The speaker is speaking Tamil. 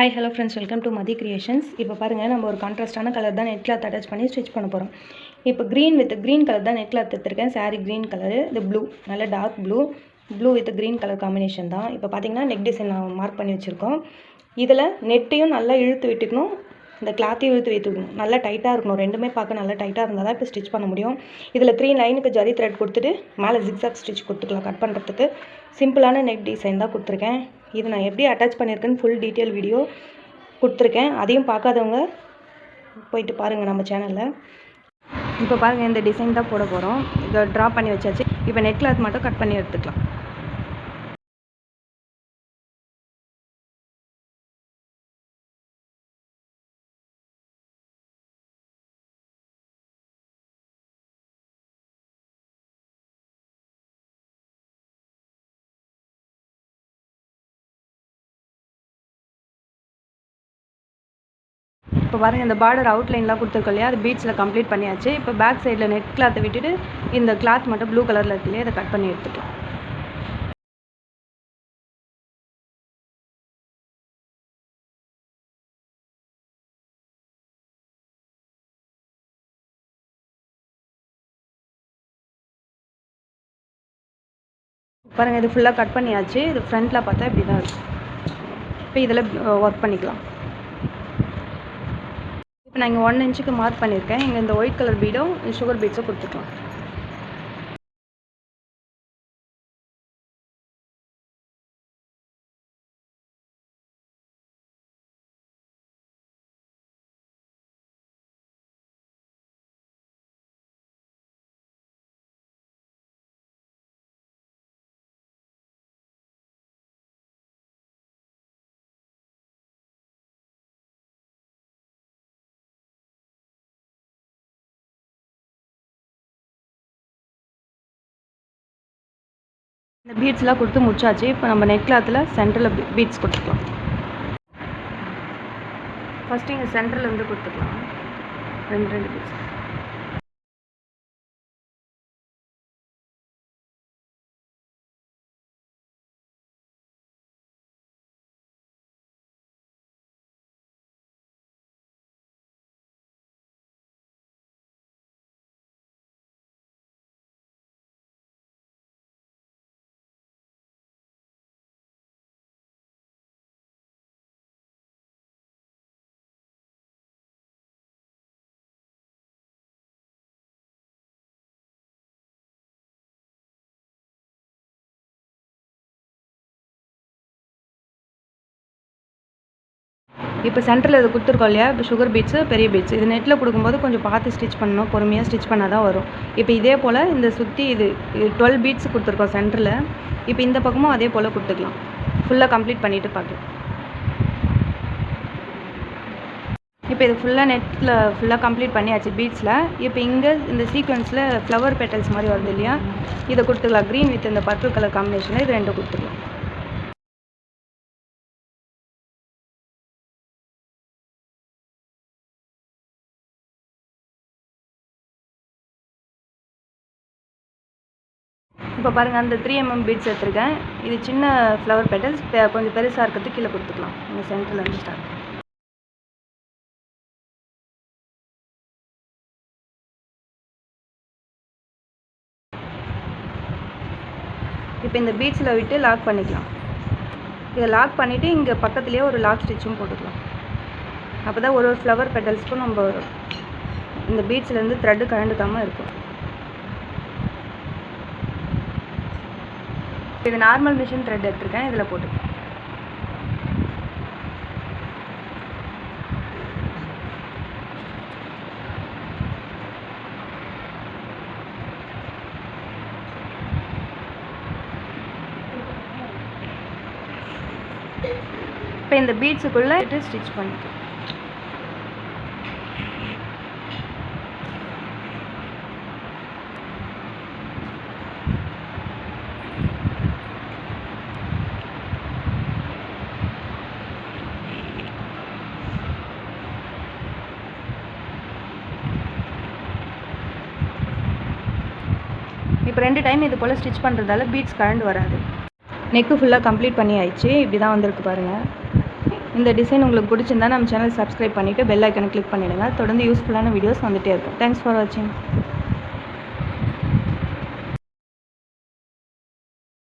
Hi hello friends, welcome to Mathi creations. இப்போ பாருங்கள், நம்ம ஒரு கான்ட்ராஸ்டான கலர் தான் நெட் கிளாத் அட்டாச் பண்ணி ஸ்டிச் பண்ண போகிறோம். இப்போ க்ரீன் கலர் தான் நெட் கிளாத் எடுத்துருக்கேன். சாரீ க்ரீன் கலரு, இது ப்ளூ, நல்ல dark blue with green colour combination தான். இப்போ பார்த்தீங்கன்னா நெக் டிசைன் நான் மார்க் பண்ணி வச்சுருக்கோம். இதில் நெட்டையும் நல்லா இழுத்து விட்டுக்கணும், இந்த கிளாத்தையும் இழுத்து வைத்துக்கணும். நல்லா டைட்டாக இருக்கணும், ரெண்டுமே பார்க்க நல்லா டைட்டாக இருந்தால் தான் இப்போ ஸ்டிச் பண்ண முடியும். இதில் 3 லைனுக்கு ஜரி த்ரெட் கொடுத்துட்டு மேலே ஜிக்ஸாக் ஸ்டிச் கொடுத்துக்கலாம். கட் பண்ணுறதுக்கு சிம்பிளான நெக் டிசைன் தான் கொடுத்துருக்கேன். இது நான் எப்படி அட்டாச் பண்ணியிருக்கேன்னு ஃபுல் டீட்டெயில் வீடியோ கொடுத்துருக்கேன். அதையும் பார்க்காதவங்க போயிட்டு பாருங்கள் நம்ம சேனலில். இப்போ பாருங்கள், இந்த டிசைன் தான் போட போகிறோம். இதை ட்ரா பண்ணி வச்சாச்சு. இப்போ நெட் கிளாத் மட்டும் கட் பண்ணி எடுத்துக்கலாம். இப்போ பாருங்கள், இந்த பார்டர் அவுட்லைன்லாம் கொடுத்துருக்கோம் இல்லையா, அது பீட்ஸில் கம்ப்ளீட் பண்ணியாச்சு. இப்போ பேக் சைடில் நெட் கிளாத்தை விட்டுட்டு இந்த கிளாத் மட்டும் ப்ளூ கலரில் இருக்கு இல்லையா, அதை கட் பண்ணி எடுத்துக்கலாம். பாருங்கள், இது ஃபுல்லாக கட் பண்ணியாச்சு. இது ஃப்ரண்ட்டில் பார்த்தா இப்படி தான் இருக்கும். இப்போ இதில் ஒர்க் பண்ணிக்கலாம். இப்போ நான் இங்கே 1 இன்ச்சுக்கு மார்க் பண்ணியிருக்கேன். இங்கே இந்த ஒயிட் கலர் பீடும் சுகர் பீட்ஸும் கொடுத்துக்கலாம். இந்த பீட்ஸ்லாம் கொடுத்து முடிச்சாச்சு. இப்போ நம்ம நெட் கிளாத்தில் சென்டரில் பீட்ஸ் கொடுத்துக்கலாம். ஃபஸ்ட்டு இங்கே சென்டரில் இருந்து கொடுத்துக்கலாம். ரெண்டு பீட்ஸ். இப்போ சென்டரில் இது கொடுத்துருக்கோம் இல்லையா, இப்போ சுகர் பீட்ஸு பெரிய பீட்ஸ். இது நெட்டில் கொடுக்கும்போது கொஞ்சம் பார்த்து ஸ்டிச் பண்ணணும், பொறுமையாக ஸ்டிச் பண்ணால் தான் வரும். இப்போ இதே போல் இந்த சுற்றி இது 12 பீட்ஸ் கொடுத்துருக்கோம் சென்டரில். இப்போ இந்த பக்கமும் அதே போல் கொடுத்துக்கலாம். ஃபுல்லாக கம்ப்ளீட் பண்ணிவிட்டு பார்க்கலாம். இப்போ இது ஃபுல்லாக நெட்டில் ஃபுல்லாக கம்ப்ளீட் பண்ணியாச்சு பீட்ஸில். இப்போ இங்கே இந்த சீக்வன்ஸில் ஃப்ளவர் பெட்டல்ஸ் மாதிரி வருது இல்லையா, இதை கொடுத்துக்கலாம். க்ரீன் வித் இந்த பர்பிள் கலர் காம்பினேஷனில் இது 2 கொடுத்துக்கலாம். இப்போ பாருங்கள், அந்த 3 mm பீட்ஸ் எடுத்துருக்கேன். இது சின்ன ஃப்ளவர் பெட்டல்ஸ், கொஞ்சம் பெருசாக இருக்கிறதுக்கு கீழே கொடுத்துக்கலாம். இந்த சென்டரில் இருந்து ஸ்டார்ட். இப்போ இந்த பீட்ஸில் விட்டு லாக் பண்ணிக்கலாம். இதை லாக் பண்ணிவிட்டு இங்கே பக்கத்துலேயே ஒரு லாக் ஸ்டிச்சும் போட்டுக்கலாம். அப்போ தான் ஒரு ஃப்ளவர் பெட்டல்ஸ்க்கும் நம்ம இந்த பீட்ஸ்லேருந்து த்ரெட்டு கழண்டுக்காமல் இருக்கும். இது நார்மல் மிஷின் த்ரெட் எடுத்துருக்கேன், இதில் போட்டு. இப்போ இந்த பீட்ஸுக்குள்ளே ஸ்டிச் பண்ணிக்கலாம். இப்போ 2 டைம் இது போல் ஸ்டிச் பண்ணுறதால பீட்ஸ் கழண்டு வராது. நெக்கு ஃபுல்லாக கம்ப்ளீட் பண்ணி ஆயிடுச்சு. இப்படி தான் வந்திருக்கு பாருங்கள். இந்த டிசைன் உங்களுக்கு பிடிச்சிருந்தா நம்ம சேனல் சப்ஸ்கிரைப் பண்ணிவிட்டு பெல் ஐக்கனை கிளிக் பண்ணிவிடுங்க. தொடர்ந்து யூஸ்ஃபுல்லான வீடியோஸ் வந்துகிட்டே இருக்கும். தேங்க்ஸ் ஃபார் வாட்சிங்.